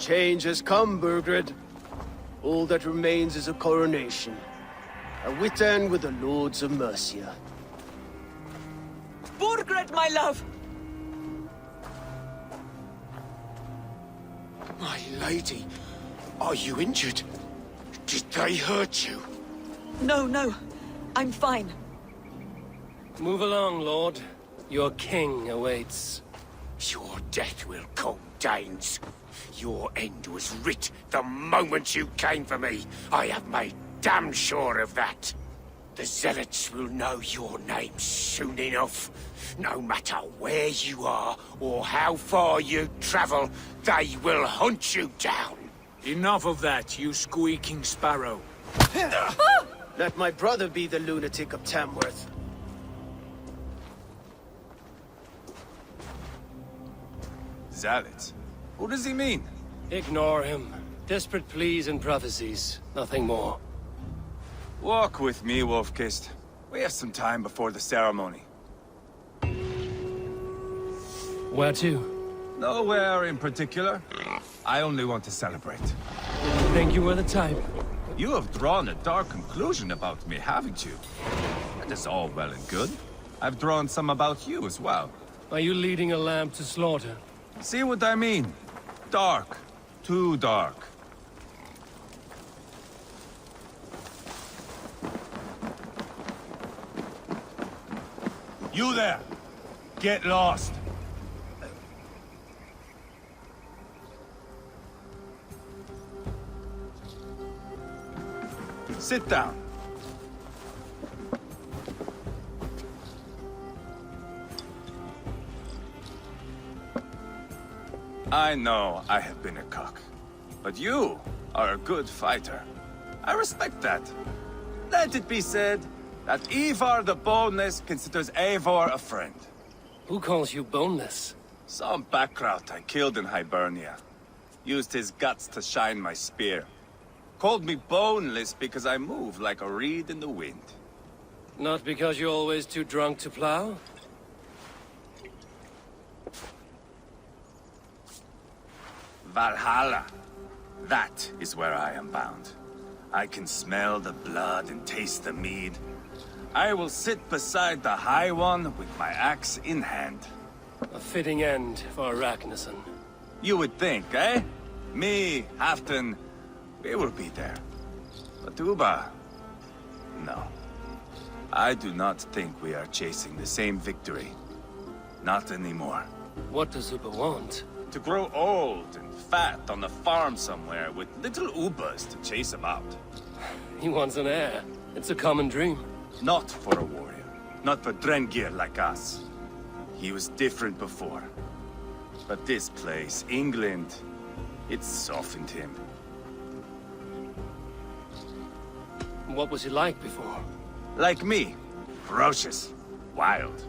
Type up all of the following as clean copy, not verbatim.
Change has come, Burgred. All that remains is a coronation. A wit end with the Lords of Mercia. Burgred, my love! My lady, are you injured? Did they hurt you? No, no. I'm fine. Move along, Lord. Your king awaits. Your death will come, Danes. Your end was writ the moment you came for me. I have made damn sure of that. The Zealots will know your name soon enough. No matter where you are or how far you travel, they will hunt you down. Enough of that, you squeaking sparrow. Let my brother be the lunatic of Tamworth. Zealots? Who does he mean? Ignore him. Desperate pleas and prophecies. Nothing more. Walk with me, Wolfkist. We have some time before the ceremony. Where to? Nowhere in particular. I only want to celebrate. Think you were the type? You have drawn a dark conclusion about me, haven't you? That is all well and good. I've drawn some about you as well. Are you leading a lamb to slaughter? See what I mean? Dark. Too dark. You there! Get lost! Sit down. I know I have been a cock, but you are a good fighter. I respect that. Let it be said that Ivar the Boneless considers Eivor a friend. Who calls you boneless? Some background I killed in Hibernia. Used his guts to shine my spear. Called me boneless because I move like a reed in the wind. Not because you're always too drunk to plow? Valhalla. That is where I am bound. I can smell the blood and taste the mead. I will sit beside the High One with my axe in hand. A fitting end for Arachnason. You would think, eh? Me, Halfdan, we will be there. But Uba... no. I do not think we are chasing the same victory. Not anymore. What does Uba want? To grow old and fat on a farm somewhere with little Ubas to chase him out. He wants an heir. It's a common dream. Not for a warrior. Not for Drengir like us. He was different before. But this place, England, it softened him. What was he like before? Like me. Ferocious. Wild.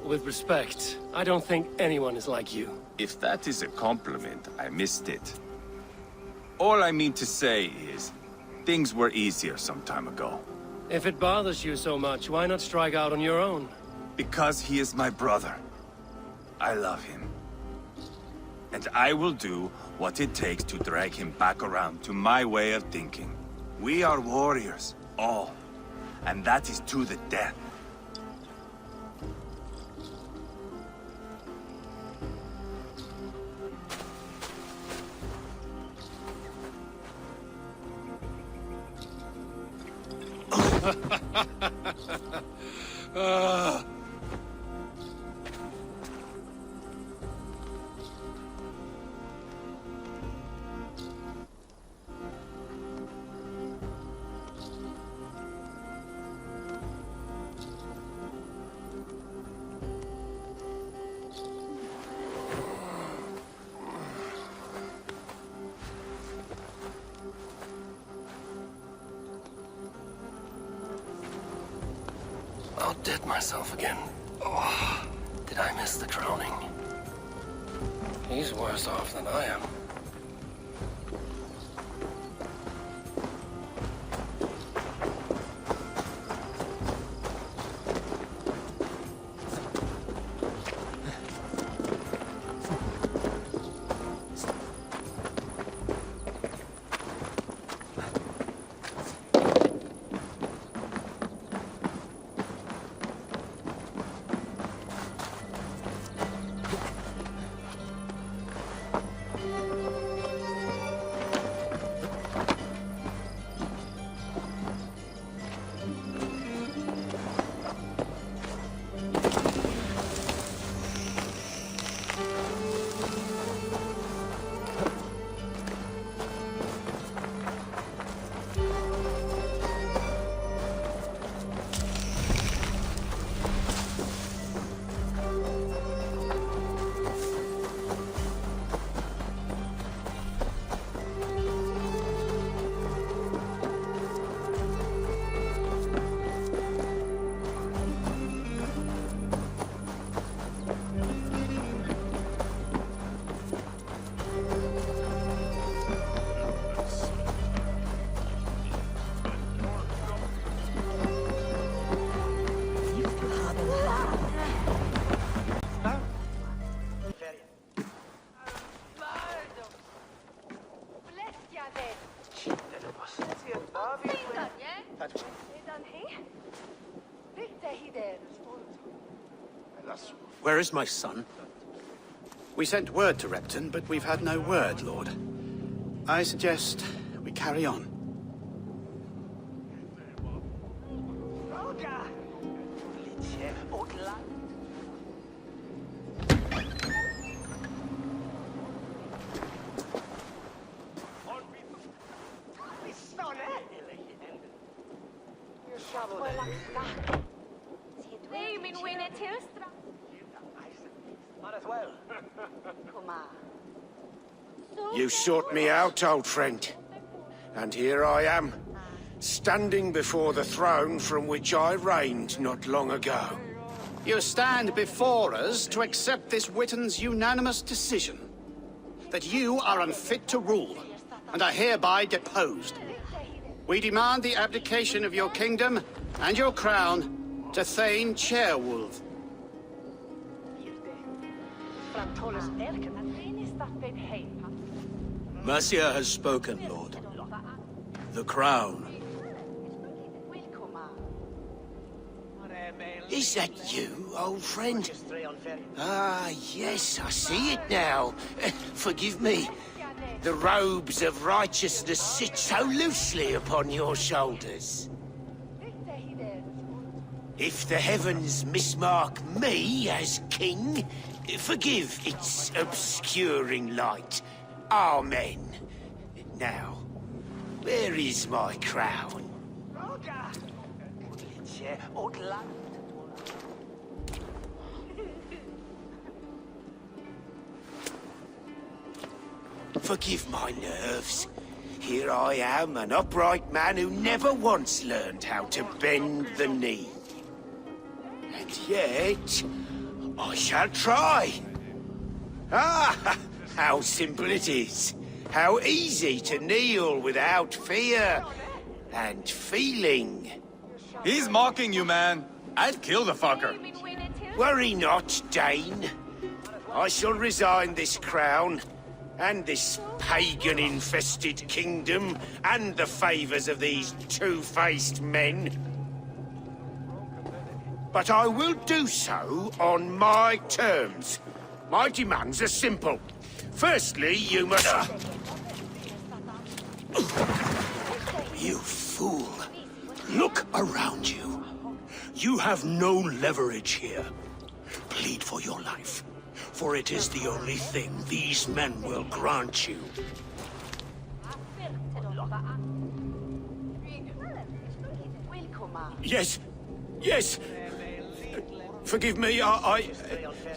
With respect, I don't think anyone is like you. If that is a compliment, I missed it. All I mean to say is, things were easier some time ago. If it bothers you so much, why not strike out on your own? Because he is my brother. I love him. And I will do what it takes to drag him back around to my way of thinking. We are warriors, all. And that is to the death. Outdid myself again. Oh, did I miss the drowning? He's worse off than I am. Where is my son? We sent word to Repton, but we've had no word, Lord. I suggest we carry on. You sought me out, old friend. And here I am, standing before the throne from which I reigned not long ago. You stand before us to accept this Witten's unanimous decision. That you are unfit to rule, and are hereby deposed. We demand the abdication of your kingdom and your crown to Thane Chairwolf. Mercia has spoken, Lord. The crown. Is that you, old friend? Ah, yes, I see it now. Forgive me. The robes of righteousness sit so loosely upon your shoulders. If the heavens mismark me as king, forgive its obscuring light. Amen. Now, where is my crown? Forgive my nerves. Here I am, an upright man who never once learned how to bend the knee. And yet, I shall try. Ah, how simple it is. How easy to kneel without fear and feeling. He's mocking you, man. I'd kill the fucker. Worry not, Dane. I shall resign this crown, and this pagan-infested kingdom, and the favors of these two-faced men. But I will do so on my terms. My demands are simple. Firstly, you must... You fool. Look around you. You have no leverage here. Plead for your life, for it is the only thing these men will grant you. Yes, yes. Forgive me, I...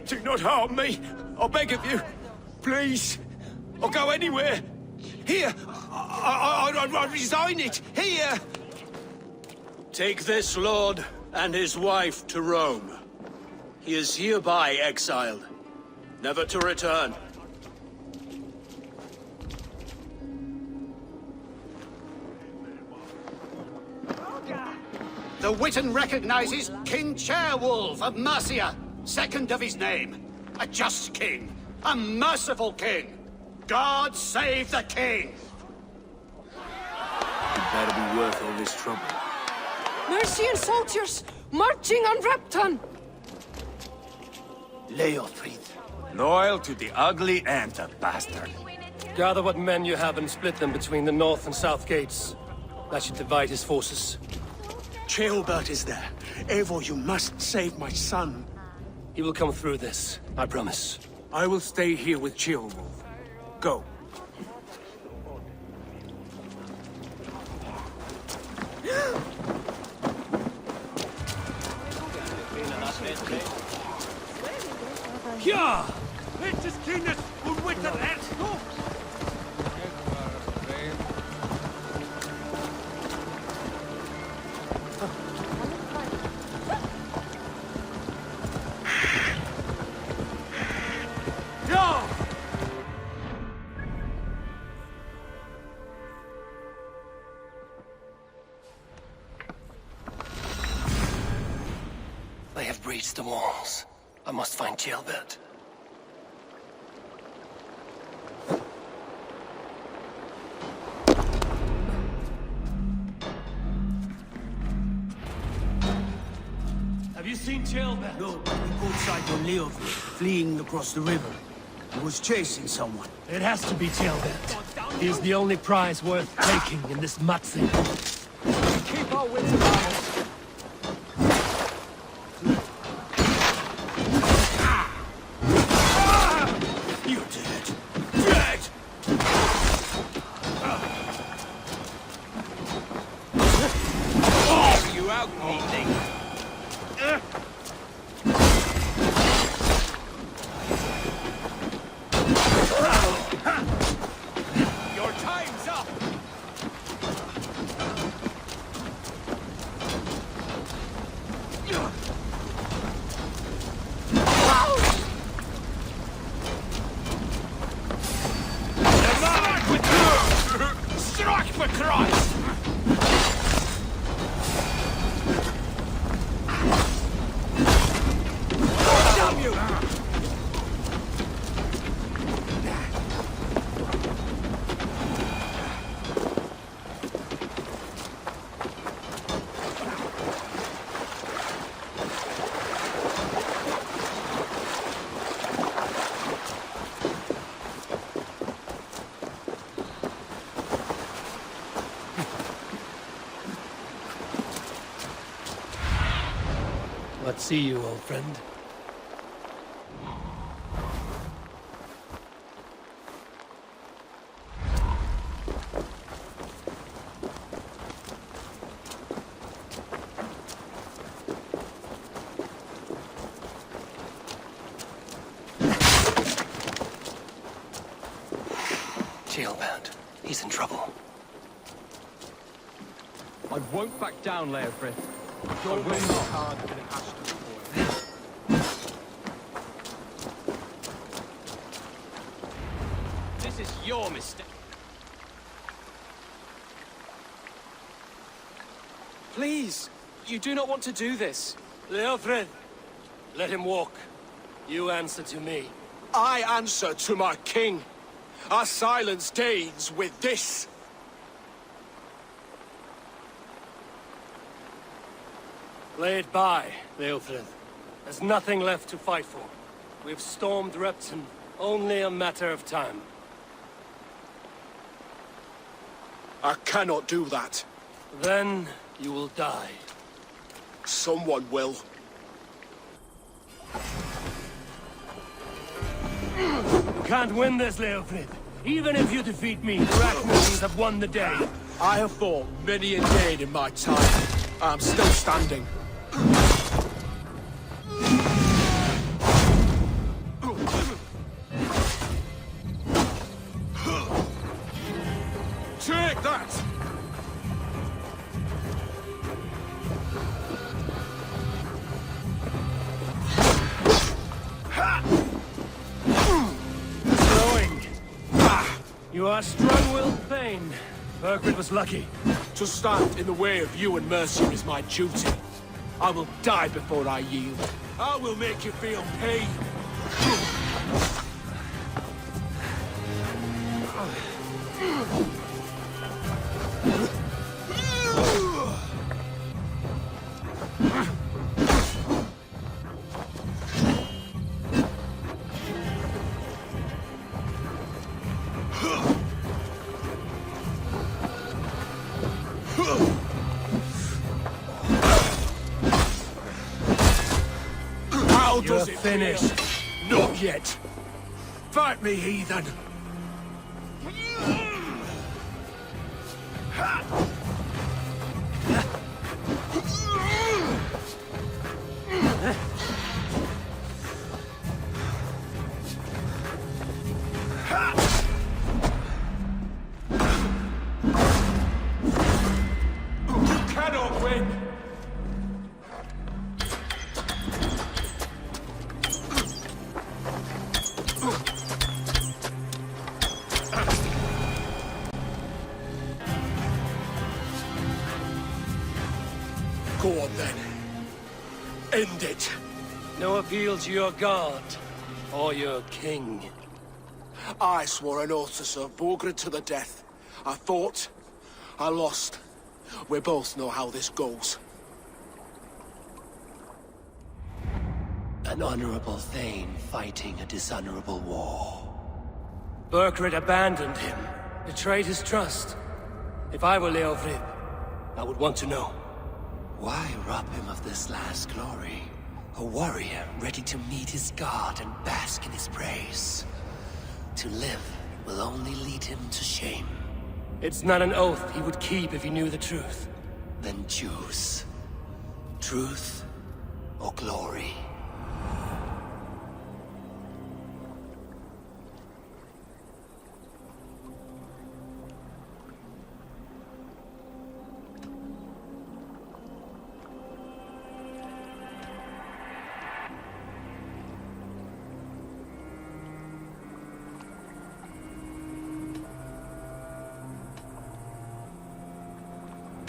Do not harm me. I beg of you. Please. I'll go anywhere. Here. I resign it. Here. Take this lord and his wife to Rome. He is hereby exiled, never to return. The Witten recognizes King Chairwolf of Mercia, second of his name. A just king, a merciful king. God save the king! It better be worth all this trouble. Mercian soldiers marching on Repton! Leofrid. Loyal to the ugly and the bastard. Gather what men you have and split them between the north and south gates. That should divide his forces. Ceolbert is there. Eivor, you must save my son. He will come through this, I promise. I will stay here with Ceolwulf. Go. Ja! Welches Kindes und Witter ernst du? Ja! They have breached the walls. I must find Ceolbert. you seen Chilbert? No, but we caught sight on Leofrid, fleeing across the river. He was chasing someone. It has to be Chilbert. He's the only prize worth taking in this mutzing. Keep our wits about us. You're dead. Dead! Are you out, meaning? Your time's up! Strike for Christ! Damn you! Let's see you, old friend. Jailbound. He's in trouble. I won't back down, Leofrid. I will not hard for the Ashton for it. This is your mistake. Please, you do not want to do this. Leofrid, let him walk. You answer to me. I answer to my king. I silence Danes with this. Lay it by, Leofrid. There's nothing left to fight for. We've stormed Repton. Only a matter of time. I cannot do that. Then you will die. Someone will. You can't win this, Leofrid. Even if you defeat me, the Arachnians have won the day. I have fought many a Dane in my time. I'm still standing. Take that! Throwing. You are strong-willed Thane. Burgred was lucky. To stand in the way of you and Mercier is my duty. I will die before I yield. I will make you feel pain. How does it finished. feel? Not yet. Fight me, heathen. You cannot win. Go on then. End it. No appeal to your god or your king. I swore an oath to serve Borgred to the death. I fought. I lost. We both know how this goes. An honorable Thane fighting a dishonorable war. Burkred abandoned him, betrayed his trust. If I were Leofrid, I would want to know. Why rob him of this last glory? A warrior ready to meet his god and bask in his praise. To live will only lead him to shame. It's not an oath he would keep if he knew the truth. Then choose. Truth or glory.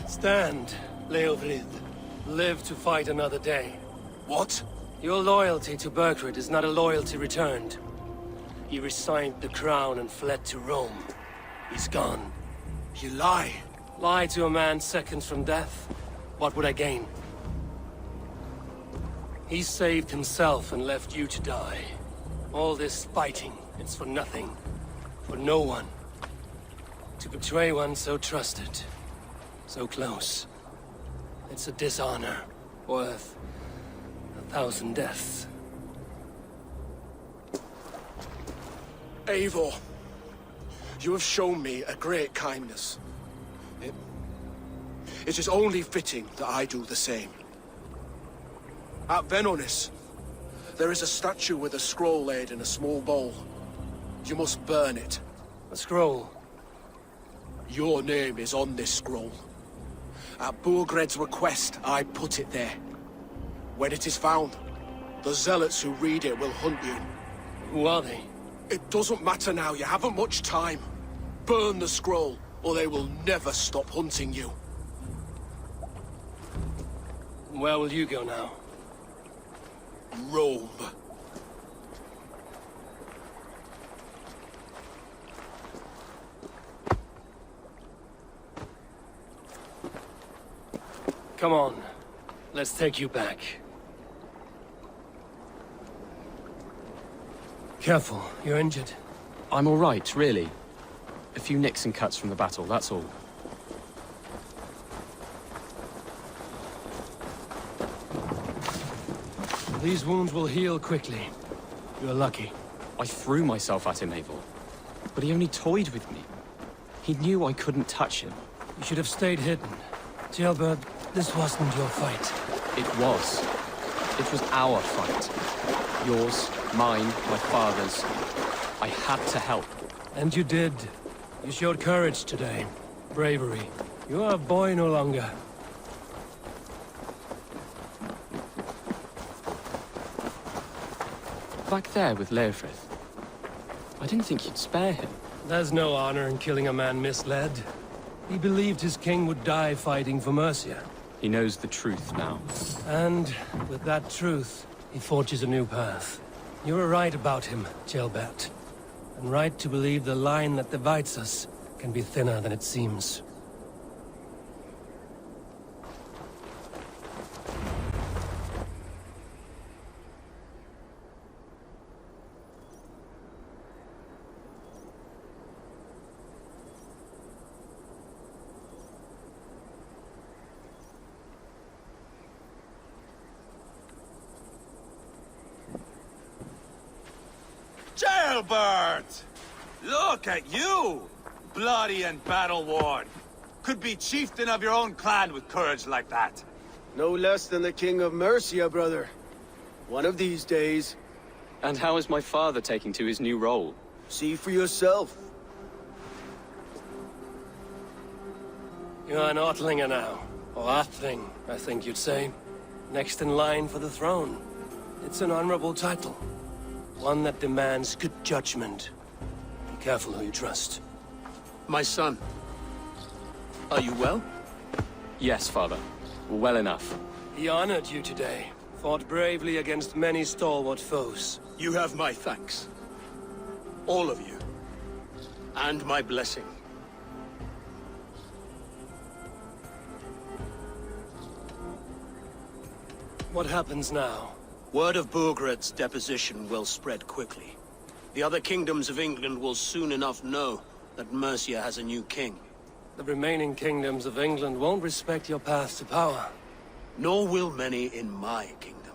Stand, Leofrid. Live to fight another day. What? Your loyalty to Burkred is not a loyalty returned. He resigned the crown and fled to Rome. He's gone. You lie. Lie to a man seconds from death? What would I gain? He saved himself and left you to die. All this fighting, it's for nothing. For no one. To betray one so trusted. So close. It's a dishonor worth 1,000 deaths. Eivor, you have shown me a great kindness. It is only fitting that I do the same. At Venonis, there is a statue with a scroll laid in a small bowl. You must burn it. A scroll? Your name is on this scroll. At Burgred's request, I put it there. When it is found, the zealots who read it will hunt you. Who are they? It doesn't matter now, you haven't much time. Burn the scroll, or they will never stop hunting you. Where will you go now? Rome. Come on. Let's take you back. Careful, you're injured. I'm all right, really. A few nicks and cuts from the battle, that's all. These wounds will heal quickly. You're lucky. I threw myself at him, Eivor. But he only toyed with me. He knew I couldn't touch him. You should have stayed hidden. Jailbird, this wasn't your fight. It was. It was our fight. Yours, mine, my father's. I had to help. And you did. You showed courage today. Bravery. You are a boy no longer. Back there with Leofrid. I didn't think you'd spare him. There's no honor in killing a man misled. He believed his king would die fighting for Mercia. He knows the truth now. And with that truth, he forges a new path. You were right about him, Jailbert. And right to believe the line that divides us can be thinner than it seems. Jailbird! Look at you! Bloody and battle-worn. Could be chieftain of your own clan with courage like that. No less than the king of Mercia, brother. One of these days. And how is my father taking to his new role? See for yourself. You're an Ortlinger now. Or Athling, I think you'd say. Next in line for the throne. It's an honorable title. One that demands good judgment. Be careful who you trust. My son. Are you well? Yes, father. Well enough. He honored you today. Fought bravely against many stalwart foes. You have my thanks. All of you. And my blessing. What happens now? Word of Burgred's deposition will spread quickly. The other kingdoms of England will soon enough know that Mercia has a new king. The remaining kingdoms of England won't respect your path to power. Nor will many in my kingdom.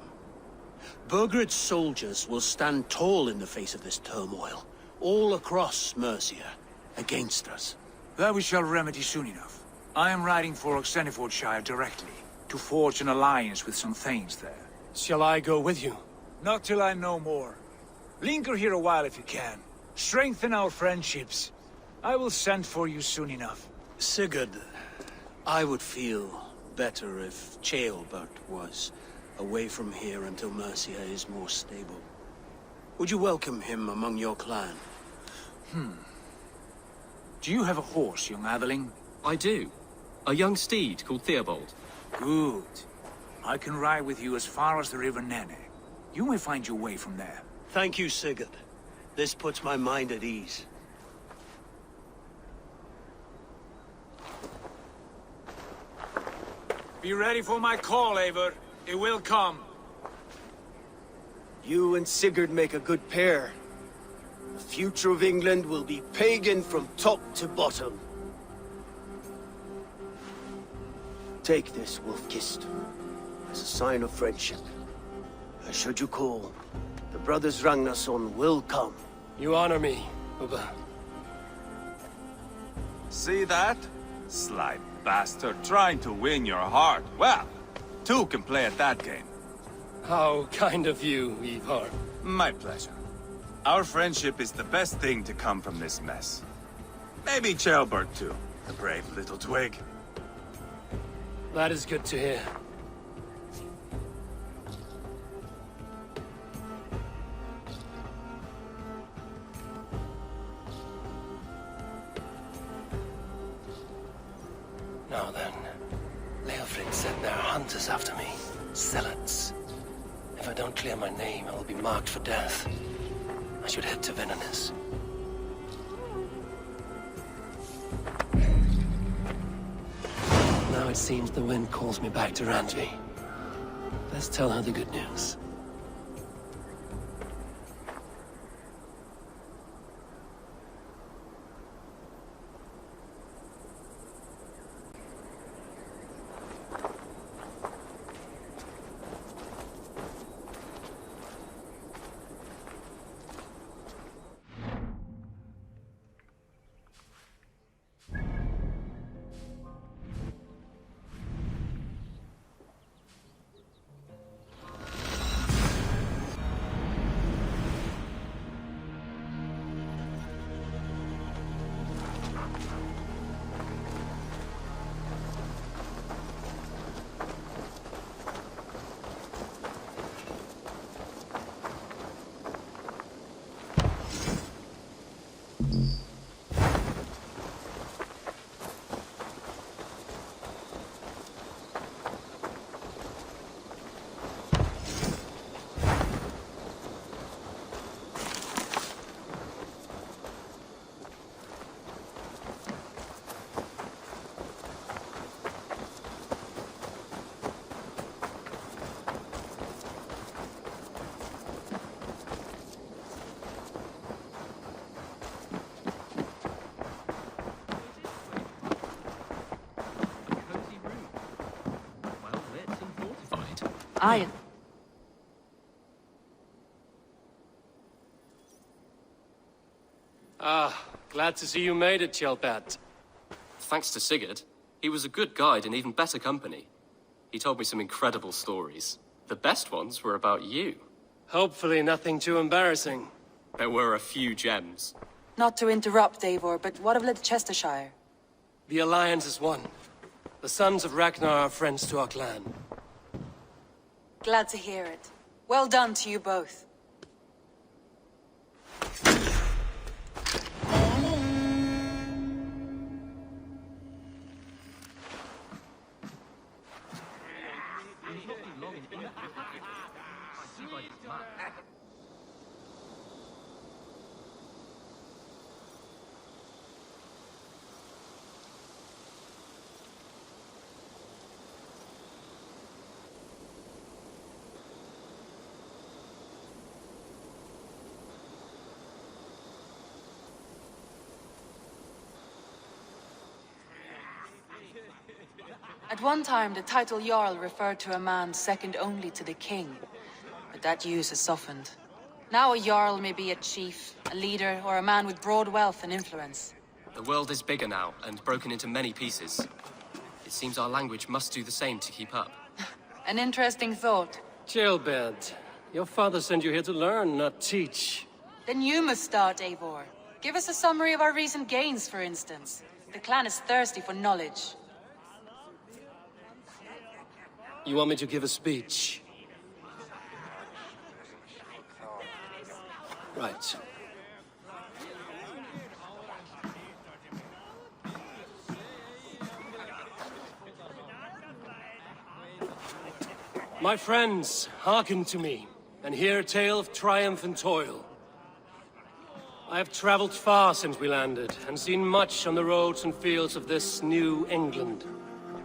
Burgred's soldiers will stand tall in the face of this turmoil, all across Mercia, against us. That we shall remedy soon enough. I am riding for Oxenfordshire directly, to forge an alliance with some thanes there. Shall I go with you? Not till I know more. Linger here a while if you can. Strengthen our friendships. I will send for you soon enough. Sigurd, I would feel better if Ceolbert was away from here until Mercia is more stable. Would you welcome him among your clan? Do you have a horse, young Atheling? I do. A young steed called Theobald. Good. I can ride with you as far as the River Nene. You may find your way from there. Thank you, Sigurd. This puts my mind at ease. Be ready for my call, Eivor. It will come. You and Sigurd make a good pair. The future of England will be pagan from top to bottom. Take this, Wolf-Kissed, as a sign of friendship. And should you call, the brothers Ragnarsson will come. You honor me, Ubba. See that? Sly bastard trying to win your heart. Well, two can play at that game. How kind of you, Ivar. My pleasure. Our friendship is the best thing to come from this mess. Maybe Ceolbert too, the brave little twig. That is good to hear. Now then, Leofrid said there are hunters after me. Zealots. If I don't clear my name, I will be marked for death. I should head to Venanis. Now it seems the wind calls me back to Randvi. Let's tell her the good news. Aye. Glad to see you made it, Ceolbert. Thanks to Sigurd. He was a good guide and even better company. He told me some incredible stories. The best ones were about you. Hopefully nothing too embarrassing. There were a few gems. Not to interrupt, Eivor, but what of Leicestershire? The Alliance is one. The sons of Ragnar are friends to our clan. Glad to hear it. Well done to you both. At one time, the title Jarl referred to a man second only to the king. But that use has softened. Now a Jarl may be a chief, a leader, or a man with broad wealth and influence. The world is bigger now, and broken into many pieces. It seems our language must do the same to keep up. An interesting thought. Chillbed, your father sent you here to learn, not teach. Then you must start, Eivor. Give us a summary of our recent gains, for instance. The clan is thirsty for knowledge. You want me to give a speech? Right. My friends, hearken to me, and hear a tale of triumph and toil. I have traveled far since we landed, and seen much on the roads and fields of this new England.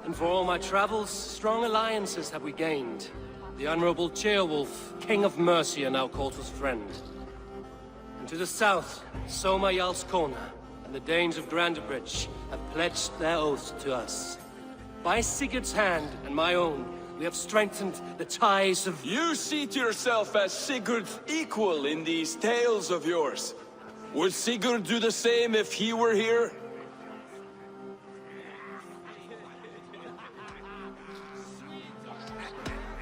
And for all my travels, strong alliances have we gained. The Honorable Ceolwulf, King of Mercia, now calls us friend. And to the south, Soma Jarlskona, and the Danes of Grandebridge have pledged their oaths to us. By Sigurd's hand and my own, we have strengthened the ties of... You see to yourself as Sigurd's equal in these tales of yours. Would Sigurd do the same if he were here?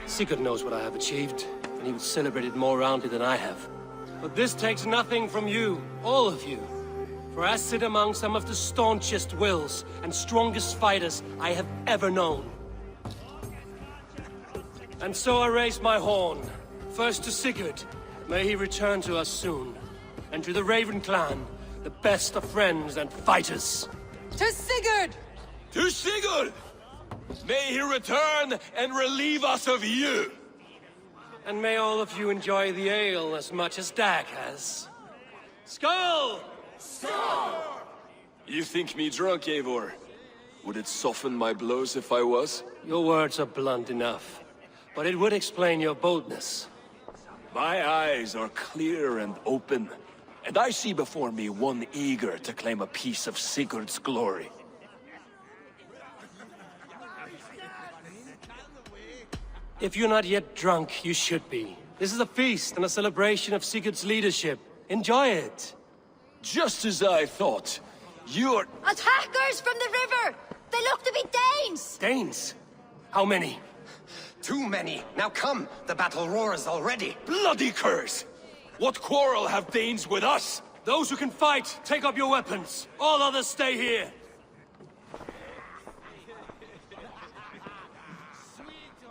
Sigurd knows what I have achieved, and he will celebrate it more roundly than I have. But this takes nothing from you, all of you. For I sit among some of the staunchest wills and strongest fighters I have ever known. And so I raise my horn, first to Sigurd, may he return to us soon, and to the Raven clan, the best of friends and fighters. To Sigurd! To Sigurd! May he return and relieve us of you! And may all of you enjoy the ale as much as Dag has. Skull! Skull! You think me drunk, Eivor? Would it soften my blows if I was? Your words are blunt enough, but it would explain your boldness. My eyes are clear and open, and I see before me one eager to claim a piece of Sigurd's glory. If you're not yet drunk, you should be. This is a feast and a celebration of Sigurd's leadership. Enjoy it. Just as I thought. You're... Attackers from the river! They look to be Danes! Danes? How many? Too many. Now come, the battle roars already. Bloody curse! What quarrel have Danes with us? Those who can fight, take up your weapons. All others stay here.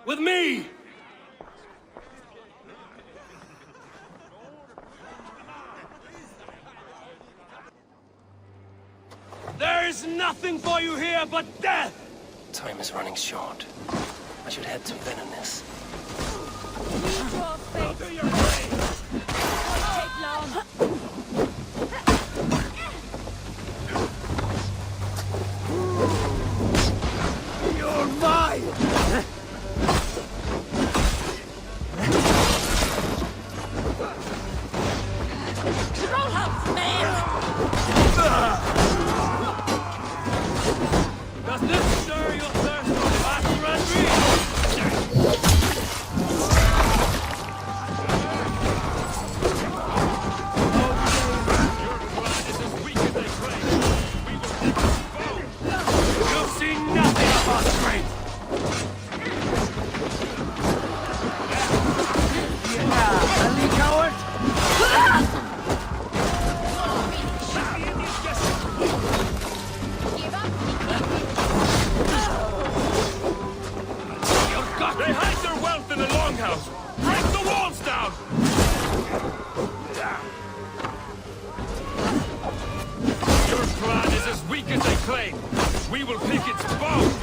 With me! There is nothing for you here but death! Time is running short. I should head to Venenis. You're mine! Does this stir your thirst for battle, Randry? You'll see nothing of our strength! They hide their wealth in the longhouse! Break the walls down! Your clan is as weak as they claim. We will pick its bones!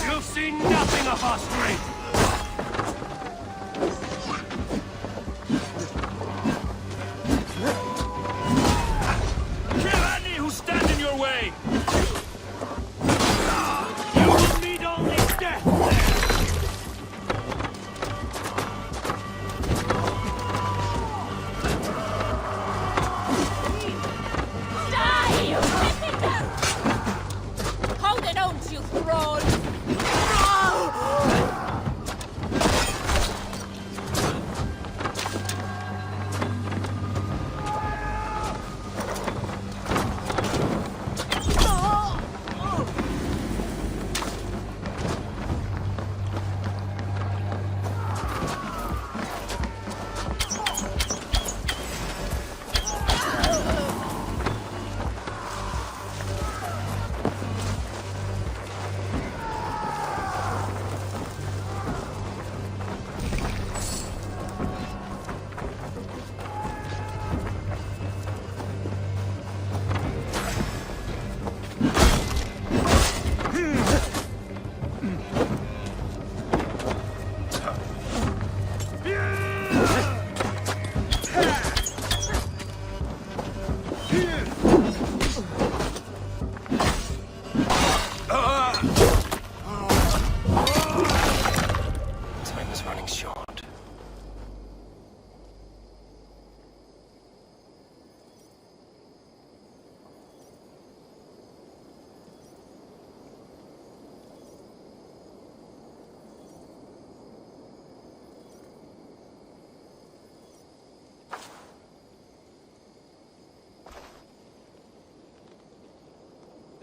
You'll see nothing of our strength! Kill any who stand in your way! You will meet only death! Hold it on, you thrall!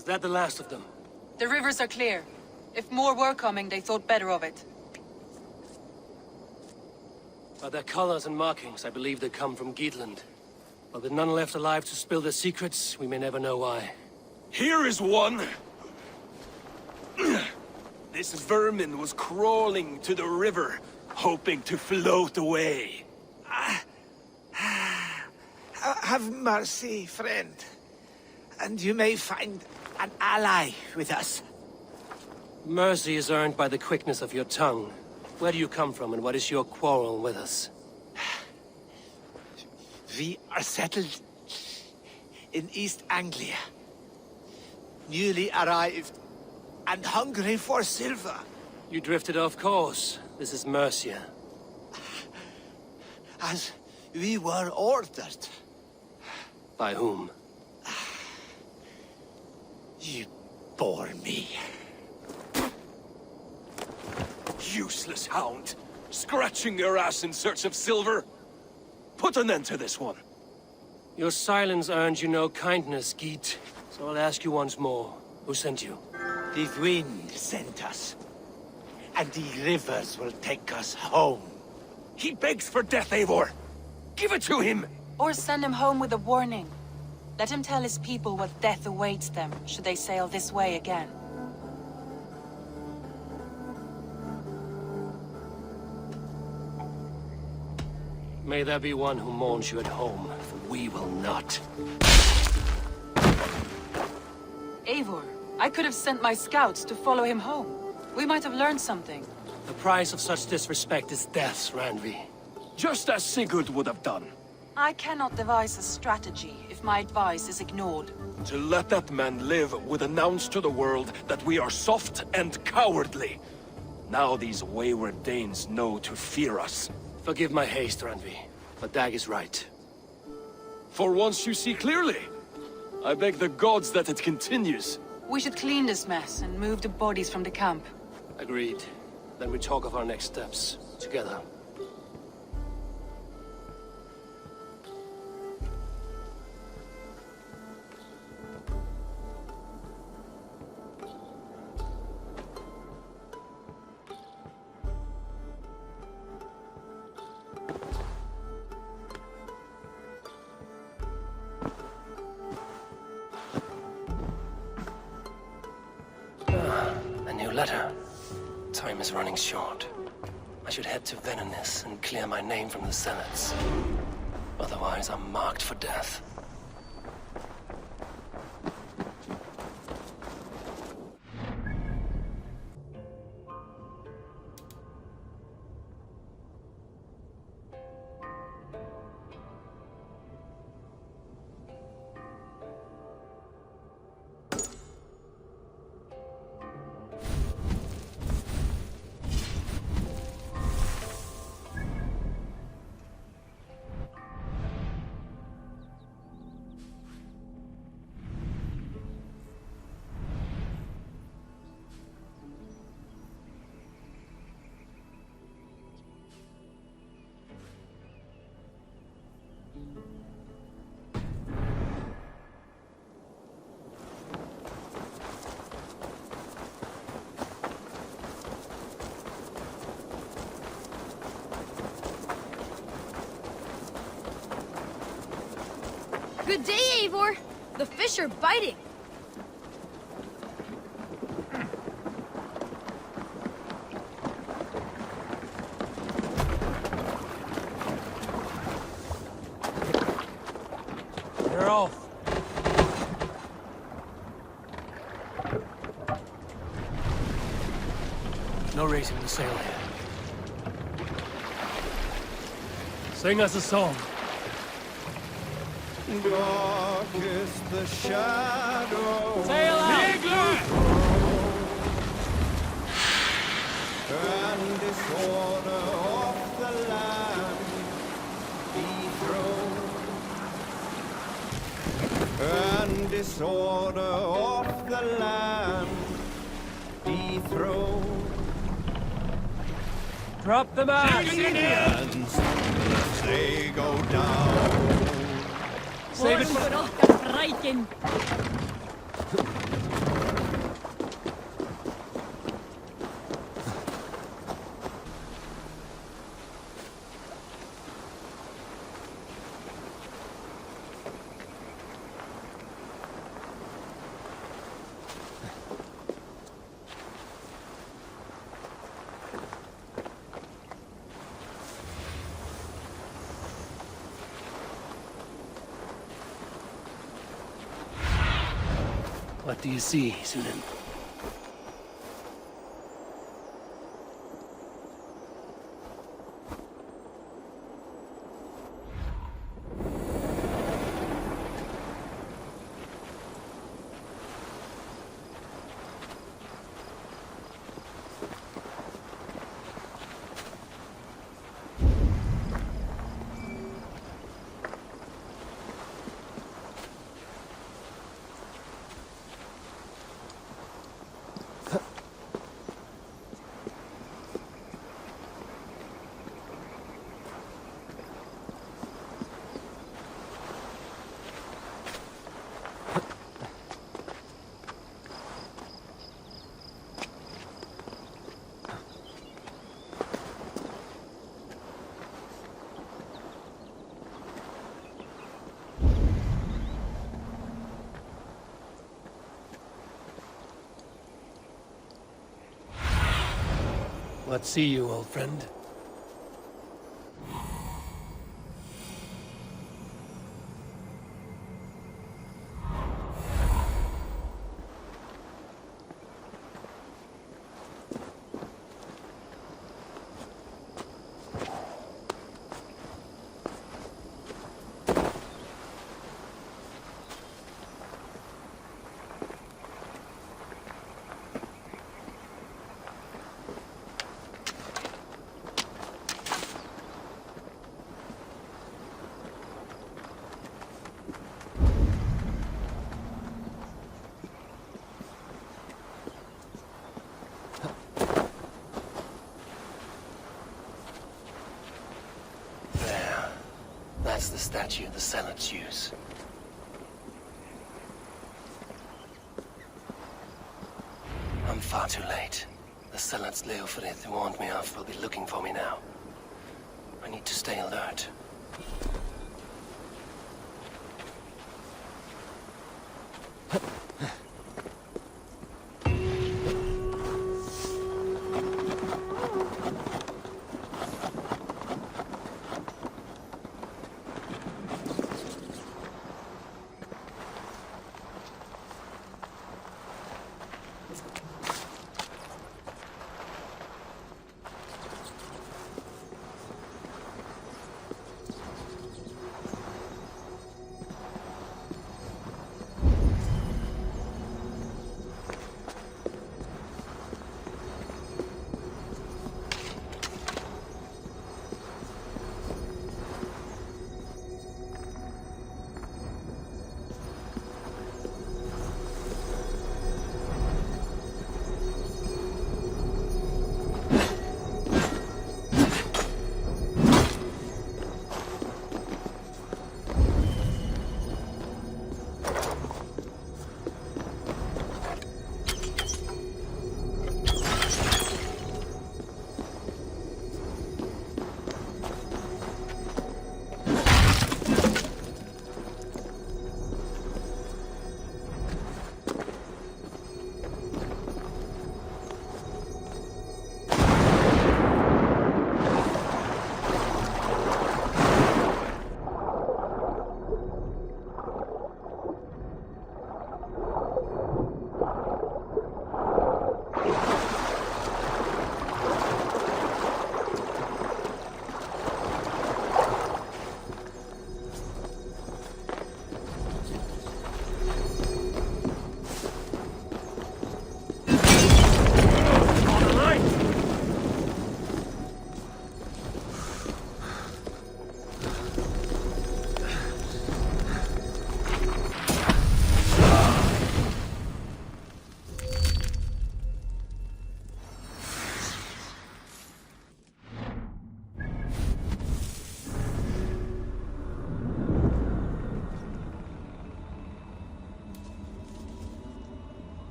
Is that the last of them? The rivers are clear. If more were coming, they thought better of it. By their colors and markings, I believe they come from Geatland. But with none left alive to spill their secrets, we may never know why. Here is one! This vermin was crawling to the river, hoping to float away. Have mercy, friend. And you may find an ally with us. Mercy is earned by the quickness of your tongue. Where do you come from, and what is your quarrel with us? We are settled in East Anglia. Newly arrived and hungry for silver. You drifted off course. This is Mercia. As we were ordered. By whom? You bore me. Useless hound! Scratching your ass in search of silver! Put an end to this one! Your silence earned you no kindness, Geet. So I'll ask you once more. Who sent you? The wind sent us. And the rivers will take us home. He begs for death, Eivor! Give it to him! Or send him home with a warning. Let him tell his people what death awaits them, should they sail this way again. May there be one who mourns you at home, for we will not. Eivor, I could have sent my scouts to follow him home. We might have learned something. The price of such disrespect is death, Randvi. Just as Sigurd would have done. I cannot devise a strategy if my advice is ignored. To let that man live would announce to the world that we are soft and cowardly. Now these wayward Danes know to fear us. Forgive my haste, Randvi, but Dag is right. For once you see clearly. I beg the gods that it continues. We should clean this mess and move the bodies from the camp. Agreed. Then we talk of our next steps, together. Letter. Time is running short. I should head to Venenis and clear my name from the Senates. Otherwise, I'm marked for death. Good day, Eivor. The fish are biting. They're off. No raising the sail here. Sing us a song. Dark is the shadow. Sail out! And disorder of the land dethroned. And disorder of the land dethroned. Drop them out! And they go down. Save it for... What do you see, Sunan? What see you, old friend? That's the statue the Zealots use. I'm far too late. The Zealots Leofrith warned me of will be looking for me now. I need to stay alert.